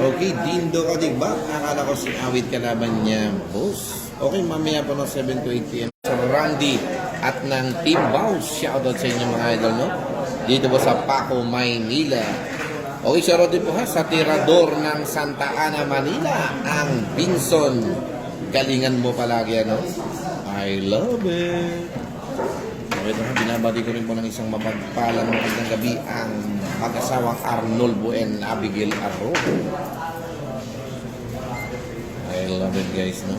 Okay, Dindo ka diba? Akala ko si Awit kalaban niya, boss. Okay, mamaya po ng 7 to 8 p.m. sa Randy at ng Team Bounce. Shoutout sa inyo mga idol, no? Dito po sa Paco, Maynila. Okay, shoutout din po ha sa tirador ng Santa Ana, Manila, ang Binson. Galingan mo palagi, ano? I love it. Okay, ito ha, binabati ko rin po ng isang mapagpalang magandang gabi ang mag-asawang Arnold and Abigail Arro. I love it, guys, no?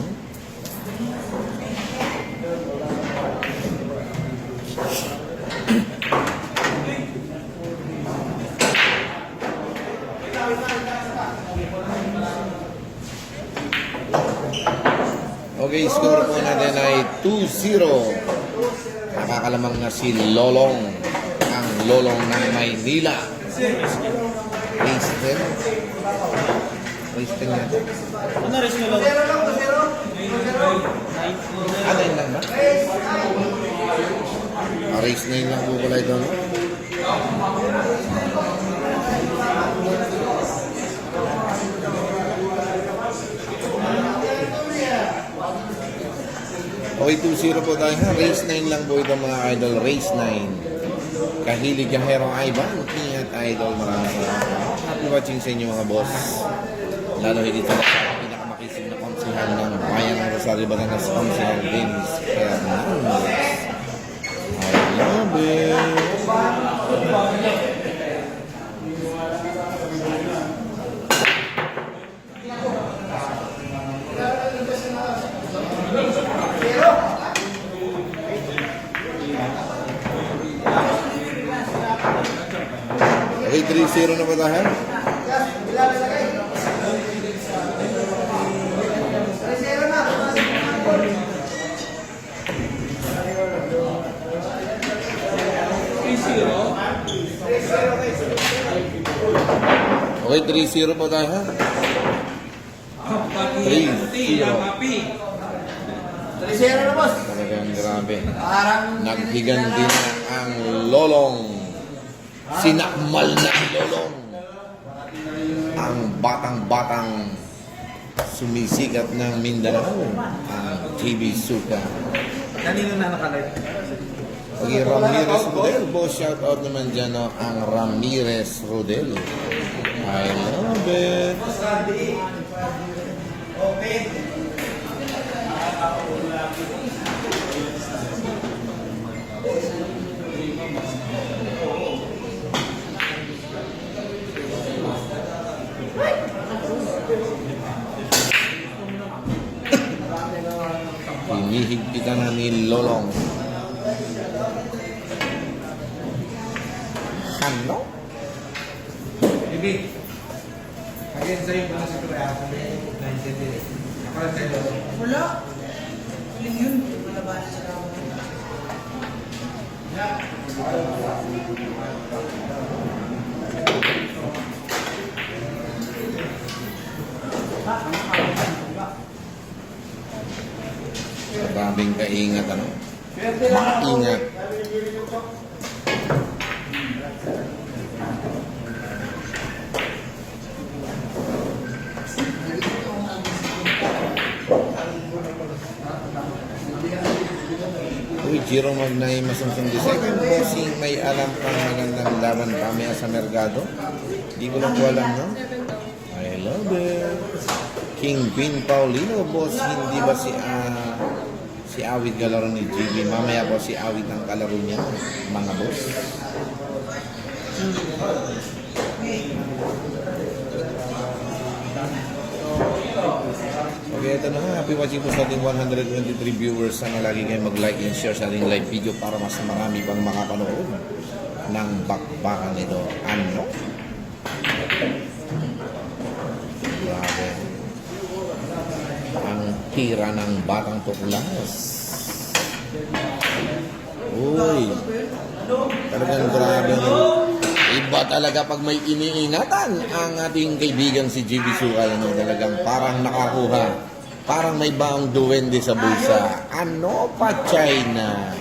Okay, score po natin ay 2-0. Nakakalamang na si Lolong, ang Lolong ng Maynila. Race 10 natin. Ano race mo lang? Ano yun lang ba? Race 9 lang po pala ito, no? Okay, 2-0 po tayo ha. Race 9 lang po ito mga idol. Race 9. Kahilig yung Hero Ivan. Ingat idol. Maraming salamat. Happy watching sa inyo mga boss. Lalo hindi ito sa pinakamakisig na konsihal ng bayan ng Rosario Batangas, Konsihal Vince Fernandez. I love it. Okay, 3-0 na ba tayo? Okay, 3-0 pa tayo ha? 3-0. Na, boss. Talagang grabe. Parang Naghiganti na ang Lolong. Sinakmal na ang Lolong. Ang batang-batang sumisikat ng Mindanao. Ang TV Suka. Kanino na nakalive? Okay, Ramirez Rodel. Boss, shoutout naman dyan, no? Ang Ramirez Rodel. I love it. okay. Hinihigpitan na ni Lolong. Ano? Bibi. Again sa'yo ba na sa Korea? 19 Ako lang sa'yo. Wala. Huling yun. Malabanan sa kamo. Maraming kaingat, ano? Maingat. Uy, Jiro Magnay Masungsung the second bossing, may alam pang magandang laban pamaya sa merkado. Di ko lang po alam, no? I love it. King Queen Paulino, boss, hindi ba si Awit kalaro ni GB? Mamaya po si Awit ang kalaro niya, mga boss. Okay, ito na nga. Happy watching po sa ating 123 viewers. Sana lagi kayo mag-like and share sa ating live video para mas marami pang makapanood ng bakbakan nito. Ano? Grabe. Ang tira ng batang tuklas. Uy. Talagang grabe. Iba talaga pag may iniingatan ang ating kaibigan si GB Sukal. Ano, talagang parang nakakuha. Parang may baong duwende sa bulsa. Ano pa, China?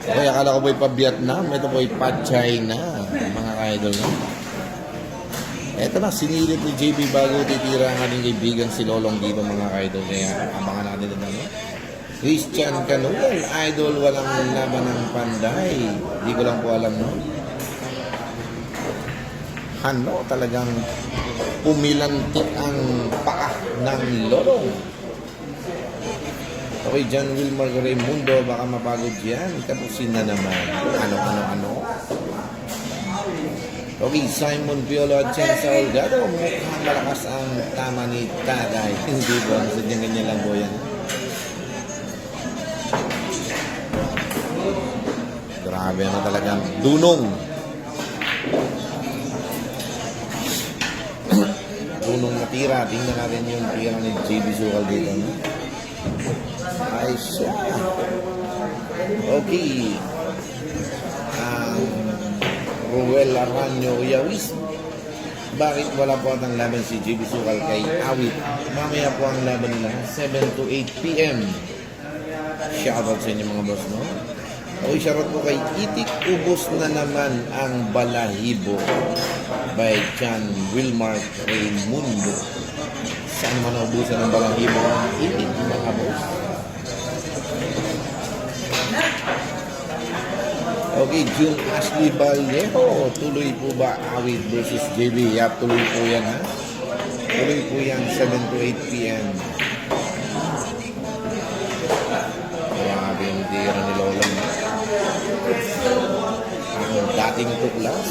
Okay, akala ko po'y pa-Vietnam. Ito po'y pa-China, mga ka-idol, no? Ito na, sinilip ni JB bago titira ang ating kaibigan si Lolong dito, mga ka-idol. Kaya abangan natin ito, no? Christian Canol, idol, walang laban ng panday. Hindi ko lang po alam, no? Ano, talagang pumilantik ang paa ng Lolong. Okay, John Wilmar Raimundo, baka mapagod yan. Tapusin na naman. Ano. Okay, Simon Piolo at Chen Salgado. Mukhang malakas ang tama ni Taday. Hindi ba? Sadyang ganyan lang po yan. Grabe na talagang dunong. Dunong na tira. Tingnan natin yung tira ni JB Sukal dito. No? Ay, siya. Okay. Ruel Aranyo Yawis. Bakit wala po ang laban si JB Sukal kay Awit? Mamaya po ang laban nila 7 to 8 p.m. Shoutout sa inyo mga boss, no? Okay, shoutout po kay Itik. Ubos na naman ang balahibo by John Wilmar Raimundo. Saan man naubusan ng balahibo ang Itik, mga boss? Okay, June Ashley Vallejo. Tuloy po ba Awit versus JB? Yeah, tuloy po yan, ha? Tuloy po yan 7 to 8 p.m. Grabe yung tira ni Lolong. Ang dating tuklas.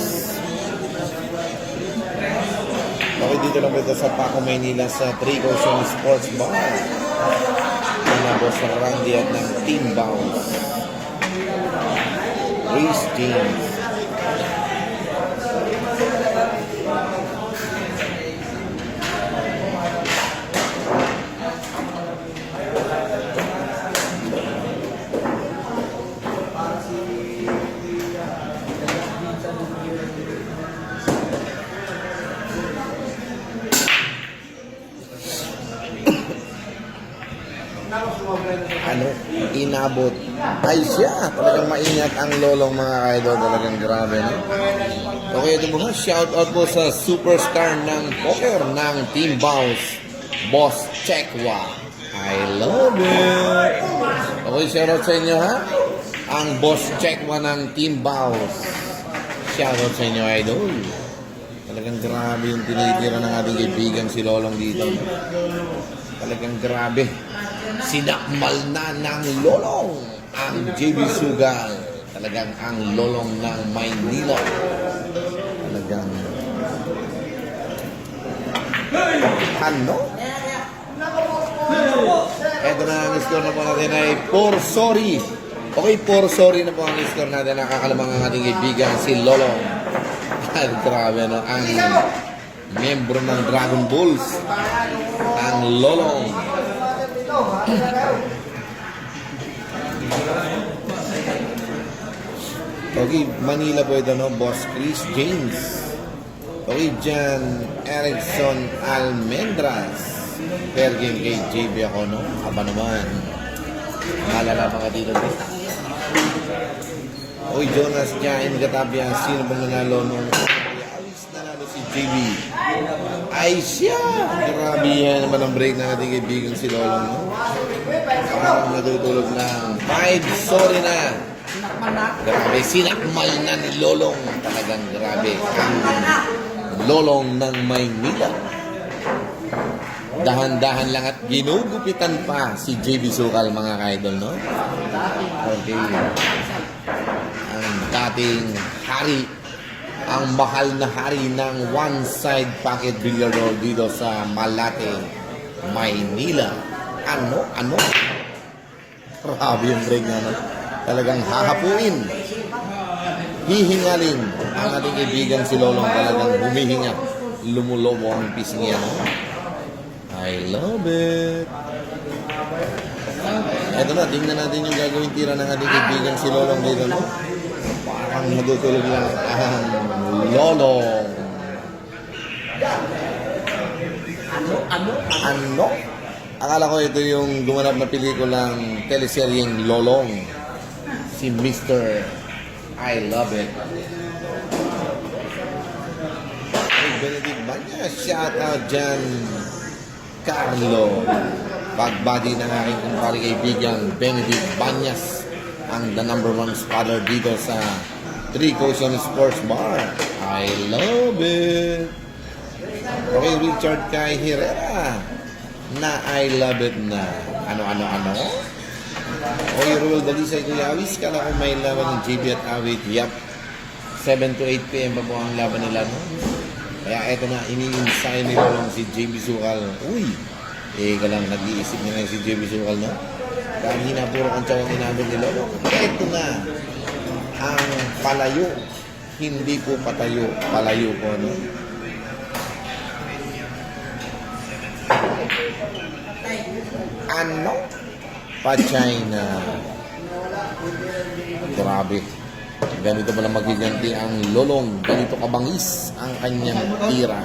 Okay, dito lang ito sa Paco, Maynila sa Trico Sports Bar. Mga boss ng Randy at ng Team Bounce. Reese James. Ano, inabot. Ay siya, talagang maingat ang Lolong, mga idol, talagang grabe, no? Okay, ito mga shout out po sa superstar ng poker ng Team Bounce, Boss Chekwa. I love it. Okay, shout out sa inyo, ha? Ang Boss Chekwa ng Team Bounce. Shout out sa inyo, idol. Talagang grabe yung tinitira ng ating kaibigan si Lolong dito, no? Talagang grabe. Sinakmal na ng Lolong ang JB Sugal. Talagang ang Lolong ng Maynila. Talagang ano? Eto na ang score na po natin ay 4-sorry. Okay, 4-sorry na po ang score natin. Nakakalamang ang ating kaibigan si Lolong. At grabe, no? Ang miyembro ng Dragon Bulls, ang Lolong. Okay, Manila po ito, no? Boss Chris James. Okay, Jan Erickson Almendras. Fair game kay JB ako, no? Aba naman. Malala mga dito. Okay, Jonas Jain Gatapia. Sino bang nanalo nung alis nanalo si JB? Ay siya! Grabe yan naman ang break na natin kaibigan si Lolong, no? Parang natutulog ng 5 sorry na. Grabe, sinakmal na ni Lolong. Talagang grabe. Ang Lolong ng Maynila. Dahan-dahan lang at ginugupitan pa si JB Sukal, mga ka-idol, no? Okay. Ang dating hari, ang mahal na hari ng one-side pocket billiard roll dito sa Malate, Maynila. Ano? Grabe yung break na, no? Talagang hahapuin. Hihingalin ang ating kaibigan si Lolong. Talagang humihinga. Lumulobo ang pisngi, no? I love it. Eto na, tingnan natin yung gagawin tira ng ating kaibigan si Lolong dito, no? Parang matutulog lang ang Lolong. Ano? Akala ko ito yung gumanap na pelikulang teleseryeng Lolong. si Mr. I Love It. Hey, Benedict Banyas, shout out dyan, Carlo. Pagbati ng aking kumpare kaibigan, Benedict Banyas, ang the number one spotter dito sa Three Coast Sports Bar. I love it. Okay, Richard Kai Herrera, na I love it na. Ano? Okay, Ruel Dalisay Kuya Awis, kala ko may laban ng JB at Awit. Yap, 7 to 8 p.m. pa po ang laban nila, no? Kaya eto na, iniinsay nila lang si JB Sukal. Uy, ka lang, nag-iisip niya na si JB Sukal, no? Kanina puro ang tsawang inabot nila, no? Eto na, ang palayo. Hindi po patayo, palayo po, no? Ano? Pa-China. Grabe. Ganito pala magiganti ang lolong. Ganito kabangis ang kanyang tira.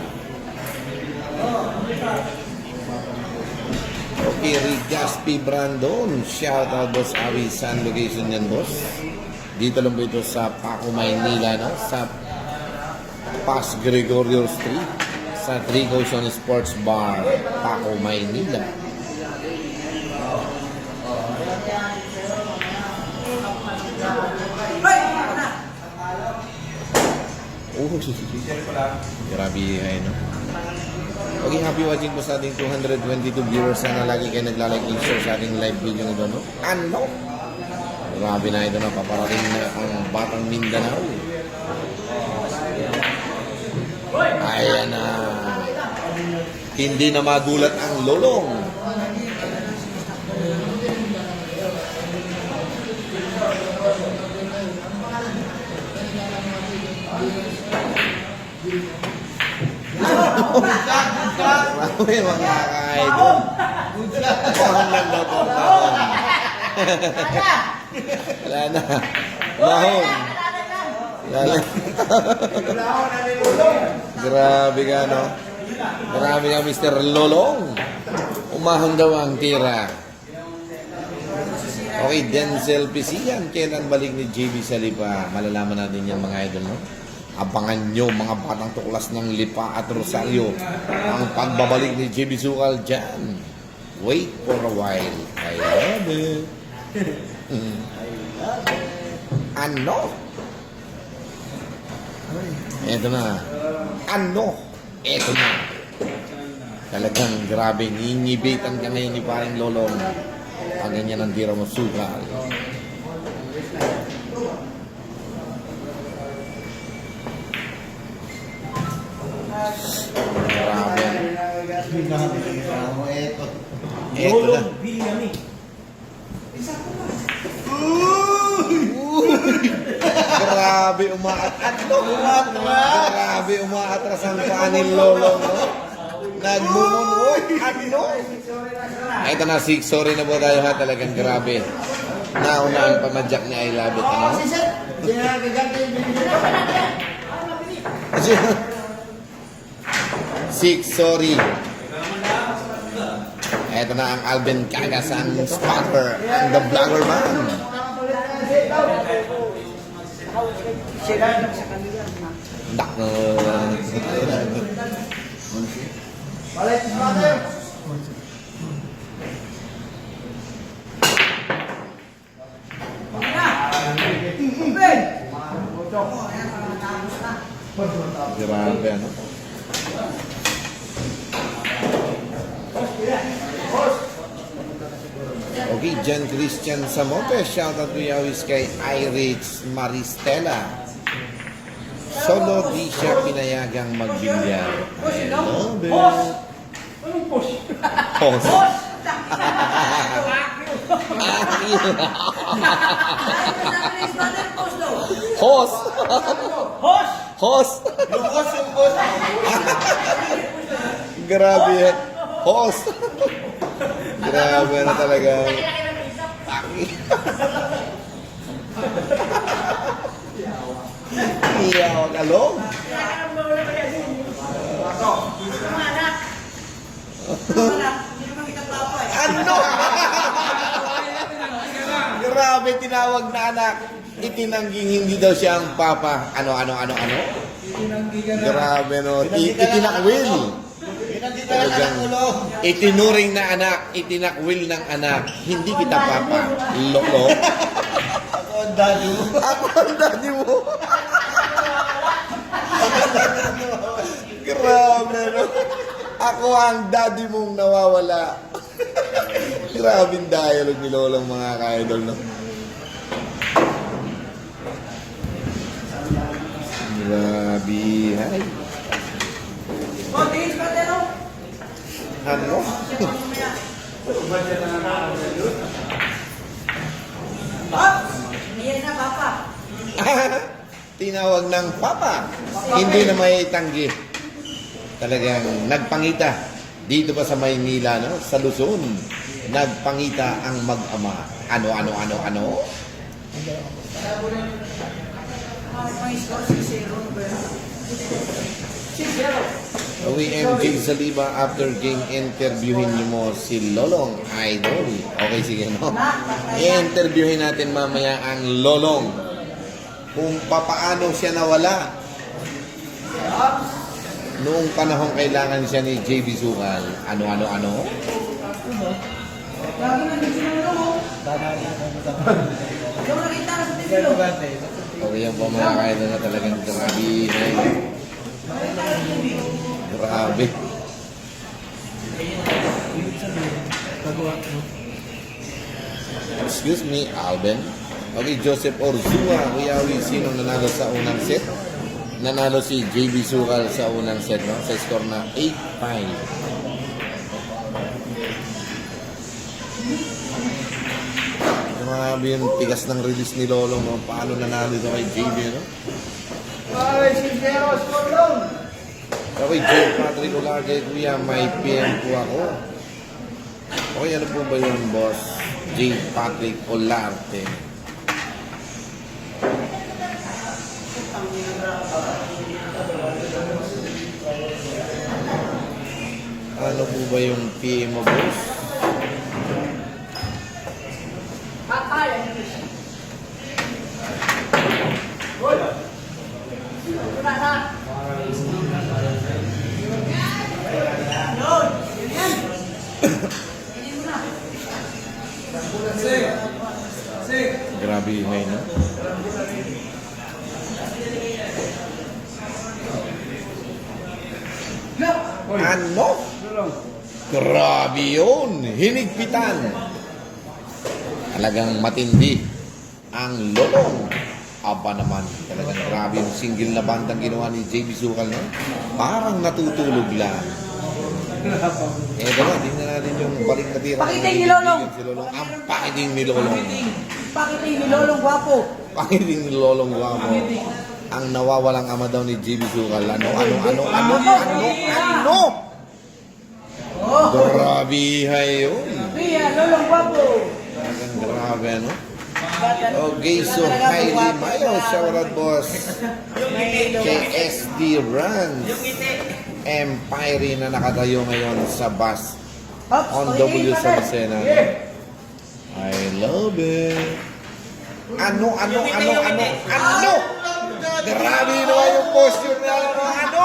Okay, Rigaspi Brandon. Shout out, Boss Awi. Saan location yan, boss? Dito lang po ito sa Paco, Maynila, no? Sa Pas Gregorio Street. Sa Three Coast Sports Bar, Paco, Maynila. Grabe ay no. Okay, happy watching po sa ating 222 viewers. Sana lagi kayo naglalike and share sa ating live video nito, no? Ano? Grabe na ito na, paparating na ang Batang Mindanao. Ayan na. Hindi na magulat ang lolong. Marami mga ka-idol. Mahon lang daw po. Wala na. Mahon. Wala na. Grabe ka, no? Grabe ka, Mr. Lolong. Umahon daw ang tira. Okay, Denzel Pisian. Kailan balik ni JB sa Lipa? Malalaman natin yan, mga idol, no? Abangan nyo, mga batang tuklas ng Lipa at Rosario, ang pagbabalik ni JB Sukal dyan. Wait for a while. I love it. Ano? Eto na. Ano? Eto na. Talagang grabe. Ninibitan ka ngayon ni paring Lolong. Ang ganyan ang tira mo, Sukal. Grabe. Eto na. Grabe, umaatras. Grabe, umaatras ang paa ni Lolong. Nagmumunwag. Ano? Ito na, sorry na po tayo, ha. Talagang grabe. Nauna ang pamadyak ni I Love It. Ano? Sorry. Ito na ang Alvin Cagasan spotter and the vlogger man. Grabe, ano? Okay, John Christian Samote. Shout out to Yawis kay Irich Maristela. Solo di siya pinayagang magbilyar. I love it. Anong push? Host. Host. Host. Grabe yan. Host. Grabe na talaga. Iyaw, kalong. Ano? Grabe Grabe, tinawag na anak. Itinangging hindi daw siya ang papa. Ano? Tinanggi ka na. Grabe, no? Itinakwil. Tinanggi ka na ng ulo. Itinuring na anak. Itinakwil ng anak. Hindi kita papa. Lolo. Ako ang daddy mo. Ako ang daddy mo. Grabe, no? Ako ang daddy mong nawawala. Grabing dialogue ni Lolong mga ka-idol, no? Grabe, hay. O, tingin ka tayo. Ano? Pops! Iyan na, Papa. Tinawag ng papa. Hindi na may tanggi. Talagang nagpangita. Dito pa sa Maynila, no? Sa Luzon. Nagpangita ang mag-ama. Ano? May score 6-0 ba yan? 6-0. OEMG Saliba, after game interviewin niyo mo si Lolong Idol. Okay, sige, no? I-interviewin natin mamaya ang Lolong. Kung papaano siya nawala. Noong panahon kailangan siya ni JB Sukal. Ano? Lagi nandito na lang, oh. Yung nakita na sa TV, oh. Okay, yan po mga kaidol na talagang grabe. Grabe. Excuse me, Alben. Okay, Joseph Orzua. Kuya Awi, sino nanalo sa unang set? Nanalo si JB Sukal sa unang set, no? Sa score na 8-5. Grabe yung tigas ng release ni Lolong, no? Paano nanalo ito kay JB, no? Ay, 6-0, score long. Okay, J. Patrick Olarte, kuya, may PM po ako. Okay, ano po ba yun, boss? J. Patrick Olarte. Ano po ba yung PM mo, boss? Grabe yun ngayon, no? Ano? Grabe yun! Hinigpitan! Talagang matindi ang Lolong. Aba naman, talagang grabe yung single na bandang ginawa ni JB Sukal, no? Parang natutulog lang. Eto na, tingnan natin yung balik na tira. Pakiting ni Lolong. Si Lolong. Ang pakiting ni Lolong. Pakiting ni Lolong Guwapo. Pakiting ni Lolong Guamo. Ang nawawalang ama daw ni JB Sukal. Ano? Oh, Grabe yun. Pia, Lolong Guwapo. Talagang grabe, ano? Okay, so highly mayo. Shoutout, boss. Kay SD Runs. Empire na nakatayo ngayon sa bus on W sa Lucena. I love it. Ano? Grabe naman yung posture niya. Ano?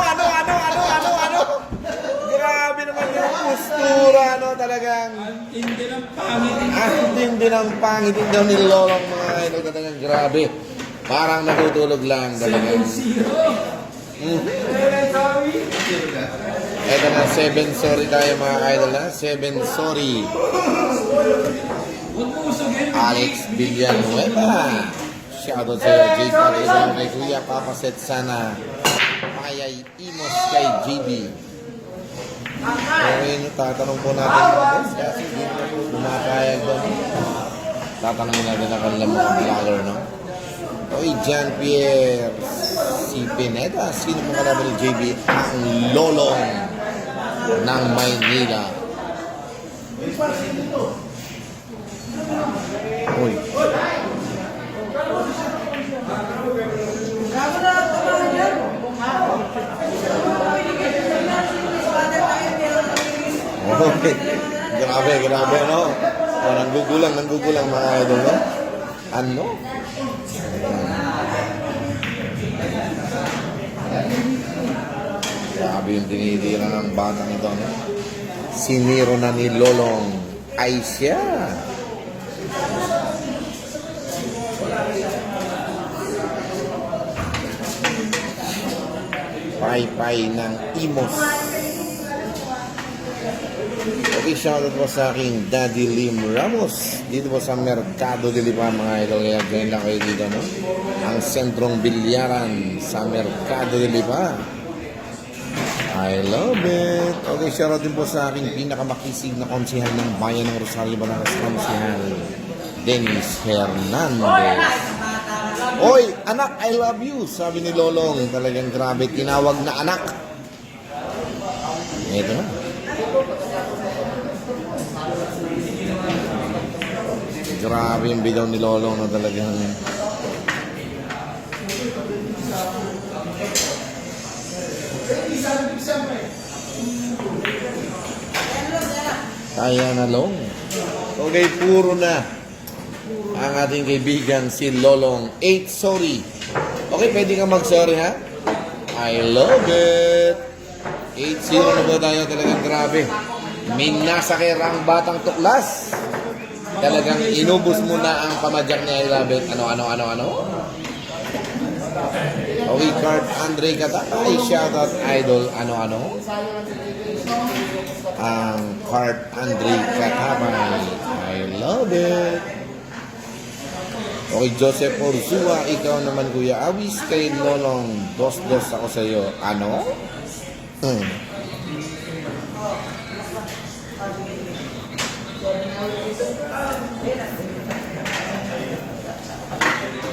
Grabe naman yung postura, no? Talagang Hindi ng pangit. hindi ng pangitin daw ni Lolong mga idol. Talagang grabe. Parang natutulog lang talagang. Ito na, 7 sorry tayo mga idol, ha? 7 sorry. Alex Villanueva. Shoutout sa iyo, J. Patrick. Kay Kuya Papaset sana. Payay Imos kay JB. Okay, tatanong po natin mga boss. Kasi hindi na po bumakayag doon. Tatanungin natin ang kanilang mga vlogger, no? Okay, John Pierre. Si Pineda. Sino pong kalaban ni JB? Ang Lolong ng Maynila. Uy. Okay. Grabe, no? O, nanggugulang mga idol, no? Ano? Grabe yung tinitira ng batang ito, no? Siniro na ni Lolong ay siya. Pay-pay ng Imos. Okay, shoutout po sa aking Daddy Lim Ramos. Dito po sa Mercado de Lipa, mga idol. Kaya join lang kayo dito, no? Ang sentrong bilyaran sa Mercado de Lipa. I love it. Okay, shoutout din po sa aking pinakamakisig na konsihal ng bayan ng Rosario, Batangas, konsihal Dennis Hernandez. Oy, anak, I love you, sabi ni Lolong. Talagang grabe, tinawag na anak. Ito na. Grabe yung bidaw ni Lolong na talagang... Kaya na, Long. Okay, puro na ang ating kaibigan si Lolong 8 sorry. Okay, pwede ka mag-sorry, ha? I love it. 8-0 na ba tayo? Talagang grabe. Minasakir ang batang tuklas. Talagang inubos mo na ang pamadyak ni I love it. Ano? Okay, Card Andre Katabay. Shoutout idol. Ano? Ang Card Andre Katabay. I love it. Okay, Joseph Orzua, ikaw naman Kuya Awis, kay Lolong, 2-2 ako sa iyo. Ano?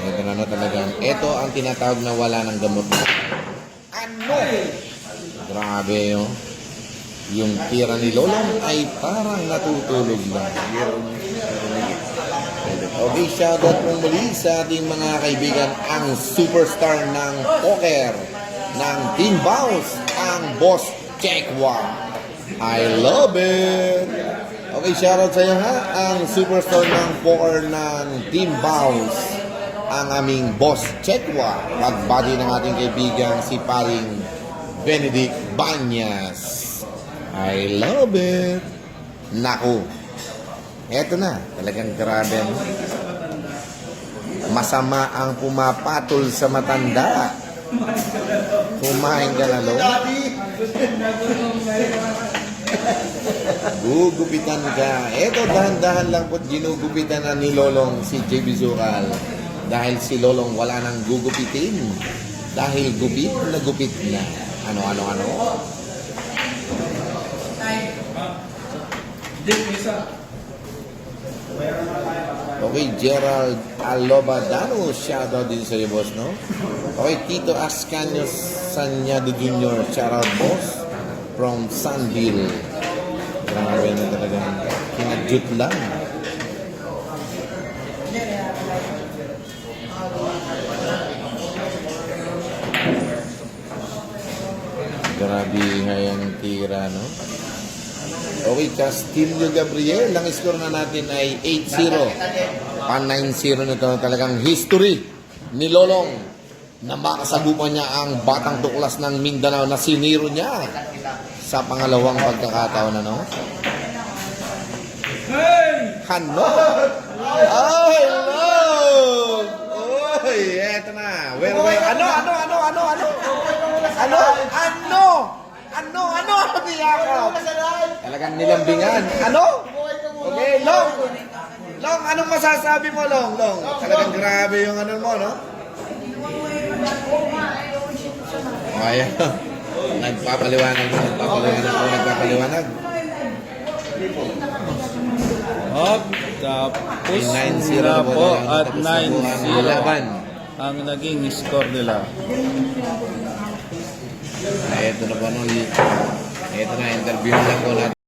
Ito na talagang, ito ang tinatawag na wala ng gamot. Ano? Grabe yun. Yung tira ni Lolong ay parang natutulog lang. Okay, shoutout po muli sa ating mga kaibigan, ang superstar ng poker ng Team Bounce, ang Boss Chekwa. I love it! Okay, shoutout sa iyo, ha? Ang superstar ng poker ng Team Bounce, ang aming Boss Chekwa. Pagbati ng ating kaibigan si paring Benedict Banyas. I love it! Naku! Eto na, talagang grabe. Masama ang pumapatol sa matanda. Kumain ka na, Lolo. Gugupitan ka. Eto, dahan-dahan lang po ginugupitan na ni Lolong si JB Zucal. Dahil si Lolong wala nang gugupitin. Dahil gupit na gupit na. Ano? Okay, Gerald Alobadano, shoutout din sa iyo, boss, no? Okay, Tito Ascanio Sanyado Jr., shoutout, boss, from Sunville. Grabe na talagang kinadyut lang. Grabe ngayong tira, no? Okay, Castillo Gabriel, ang score na natin ay 8-0. Pa-9-0 na ito. Talagang history ni Lolong na makasagupan niya ang batang tuklas ng Mindanao na siniro niya sa pangalawang pagkakataon, ano? Ano? Ay, Lord! Uy, eto na. Ano? Niyakaw? Talagang nilambingan. Ano? Okay, Long. Long, anong masasabi mo, Long? Talagang grabe yung ano mo, no? Ayan. Nagpapaliwanag. Hop, tapos 9-0 na po at Tapos na po ang 9-0 laban. ang naging score nila. Ito na po, no? Ito na, interview lang po natin.